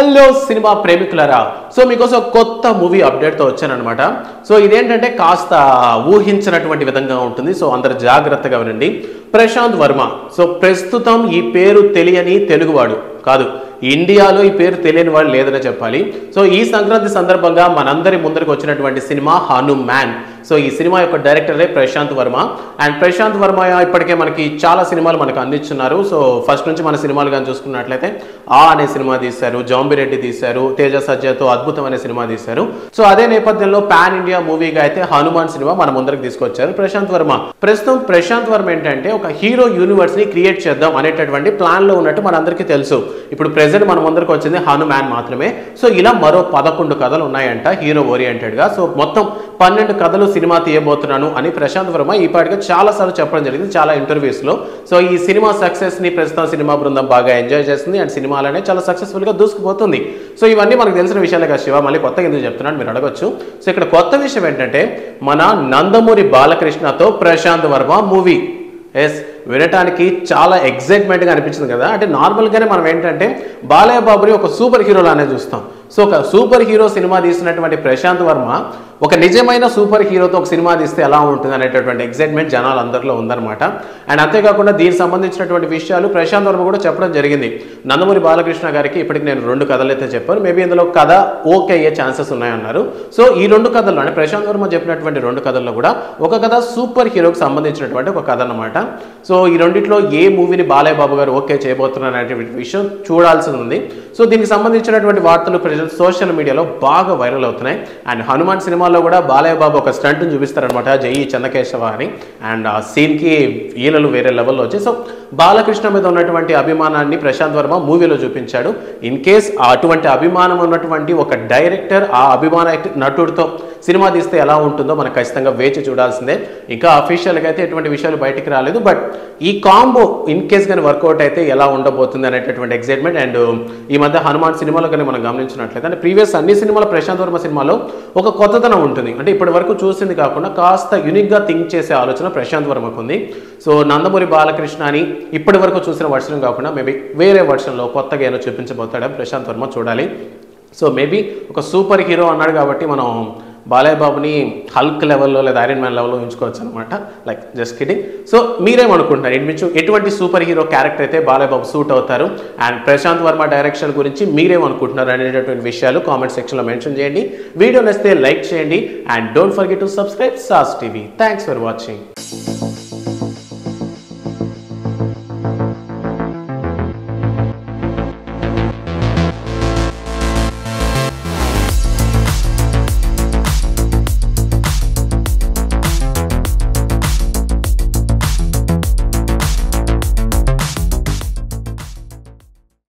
hello cinema ప్రేమికులారా so మీకోసం కొత్త movie update తో వచ్చానన్నమాట సో ఇదేంటంటే కాస్త ఊహించినటువంటి విధంగా ఉంటుంది సో అందరూ జాగ్రత్తగా వినండి ప్రశాంత్ వర్మ సో ప్రస్తుతం ఈ పేరు తెలియని తెలుగువాడు కాదు ఇండియాలో ఈ పేరు తెలియని వాళ్ళు లేదని చెప్పాలి సో ఈ సంక్రాంతి సందర్భంగా మనందరి ముందరికి వచ్చినటువంటి సినిమా హనుమాన్ సో ఈ సినిమా యొక్క డైరెక్టరే ప్రశాంత్ వర్మ అండ్ ప్రశాంత్ వర్మ ఇప్పటికే మనకి చాలా సినిమాలు మనకు అందిస్తున్నారు సో ఫస్ట్ నుంచి మన సినిమాలు కానీ చూసుకున్నట్లయితే ఆ అనే సినిమా తీశారు జాంబిరెడ్డి తీశారు తేజ సజ్జతో అద్భుతమైన సినిమా తీశారు సో అదే నేపథ్యంలో పాన్ ఇండియా మూవీగా అయితే హనుమాన్ సినిమా మన ముందరికి తీసుకొచ్చారు ప్రశాంత్ వర్మ ప్రస్తుతం ప్రశాంత్ వర్మ ఏంటంటే ఒక హీరో యూనివర్స్ ని క్రియేట్ చేద్దాం అనేటటువంటి ప్లాన్ లో ఉన్నట్టు మనందరికీ తెలుసు ఇప్పుడు ప్రెజెంట్ మన ముందరికి వచ్చింది హనుమాన్ మాత్రమే సో ఇలా మరో 11 కథలు ఉన్నాయంట హీరో ఓరియంటెడ్ గా సో మొత్తం 12 కథలు సినిమా తీయబోతున్నాను అని ప్రశాంత్ వర్మ ఈ పాటిగా చాలా సార్లు చెప్పడం జరిగింది చాలా ఇంటర్వ్యూస్ లో సో ఈ సినిమా సక్సెస్ ని ప్రస్తుతం సినిమా బృందం బాగా ఎంజాయ్ చేస్తుంది అండ్ సినిమాలనే చాలా సక్సెస్ఫుల్ గా దూసుకుపోతుంది సో ఇవన్నీ మనకు తెలిసిన విషయాలే కదా శివ మళ్ళీ కొత్తగా ఎందుకు చెప్తున్నాను మీరు అడగొచ్చు సో ఇక్కడ కొత్త విషయం ఏంటంటే మన నందమూరి బాలకృష్ణతో ప్రశాంత్ వర్మ మూవీ ఎస్ వినటానికి చాలా ఎగ్జైట్మెంట్గా అనిపించింది కదా అంటే నార్మల్గానే మనం ఏంటంటే బాలయ్య బాబుని ఒక సూపర్ హీరోలానే చూస్తాం సో ఒక సూపర్ హీరో సినిమా తీసినటువంటి ప్రశాంత్ వర్మ ఒక నిజమైన సూపర్ హీరోతో ఒక సినిమా తీస్తే ఎలా ఉంటుంది అనేటటువంటి ఎగ్జైట్మెంట్ జనాలందరిలో ఉందన్నమాట అండ్ అంతేకాకుండా దీనికి సంబంధించినటువంటి విషయాలు ప్రశాంత్ వర్మ కూడా చెప్పడం జరిగింది నందమూరి బాలకృష్ణ గారికి ఇప్పటికి నేను 2 కథలు అయితే చెప్పాను మేబీ ఇందులో కథ ఓకే అయ్యే ఛాన్సెస్ ఉన్నాయన్నారు సో ఈ 2 కథల్లో అంటే ప్రశాంత్ వర్మ చెప్పినటువంటి 2 కథల్లో కూడా ఒక కథ సూపర్ హీరోకి సంబంధించినటువంటి ఒక కథ అన్నమాట సో ఈ రెండిట్లో ఏ మూవీని బాలయ్య బాబు గారు ఓకే చేయబోతున్నారు అనేటువంటి విషయం చూడాల్సి ఉంది సో దీనికి సంబంధించినటువంటి వార్తలు ప్రజెంట్ సోషల్ మీడియాలో బాగా వైరల్ అవుతున్నాయి అండ్ హనుమాన్ సినిమాలో కూడా బాలయ్య బాబు ఒక స్టంట్ని చూపిస్తారనమాట జై చెన్నకేశవ అని అండ్ ఆ సీన్కి ఈలలు వేరే లెవెల్లో వచ్చి సో బాలకృష్ణ మీద ఉన్నటువంటి అభిమానాన్ని ప్రశాంత్ వర్మ మూవీలో చూపించాడు ఇన్ కేస్ అటువంటి అభిమానం ఉన్నటువంటి ఒక డైరెక్టర్ ఆ అభిమాన నటుడితో సినిమా తీస్తే ఎలా ఉంటుందో మనకు ఖచ్చితంగా వేచి చూడాల్సిందే ఇంకా అఫీషియల్గా అయితే ఎటువంటి విషయాలు బయటికి రాలేదు బట్ ఈ కాంబో ఇన్ కేస్ కానీ వర్కౌట్ అయితే ఎలా ఉండబోతుంది అనేటటువంటి ఎగ్జైట్మెంట్ అండ్ ఈ మధ్య హనుమాన్ సినిమాలో కానీ మనం గమనించినట్లయితే అంటే ప్రీవియస్ అన్ని సినిమాల ప్రశాంత్ వర్మ సినిమాలో ఒక కొత్తదనం ఉంటుంది అంటే ఇప్పటి వరకు చూసింది కాకుండా కాస్త యూనిక్గా థింక్ చేసే ఆలోచన ప్రశాంత్ వర్మకు ఉంది సో నందమూరి బాలకృష్ణ అని ఇప్పటి వరకు చూసిన వర్షన్ కాకుండా మేబీ వేరే వర్షన్లో కొత్తగా ఏదో చూపించబోతాడని ప్రశాంత్ వర్మ చూడాలి సో మేబీ ఒక సూపర్ హీరో అన్నాడు కాబట్టి మనం బాలయ్య బాబుని హల్క్ లెవెల్లో లేదా ఐరన్ మ్యాన్ లెవెల్లో ఉంచుకోవచ్చు అనమాట లైక్ జస్ట్ కిడింగ్ సో మీరేమనుకుంటున్నారు ఇంటి ఎటువంటి సూపర్ హీరో క్యారెక్టర్ అయితే బాలయ్య బాబు సూట్ అవుతారు అండ్ ప్రశాంత్ వర్మ డైరెక్షన్ గురించి మీరేమనుకుంటున్నారు అనేటటువంటి విషయాలు కామెంట్ సెక్షన్లో మెన్షన్ చేయండి వీడియో నచ్చితే లైక్ చేయండి and don't forget to subscribe sauce TV thanks for watching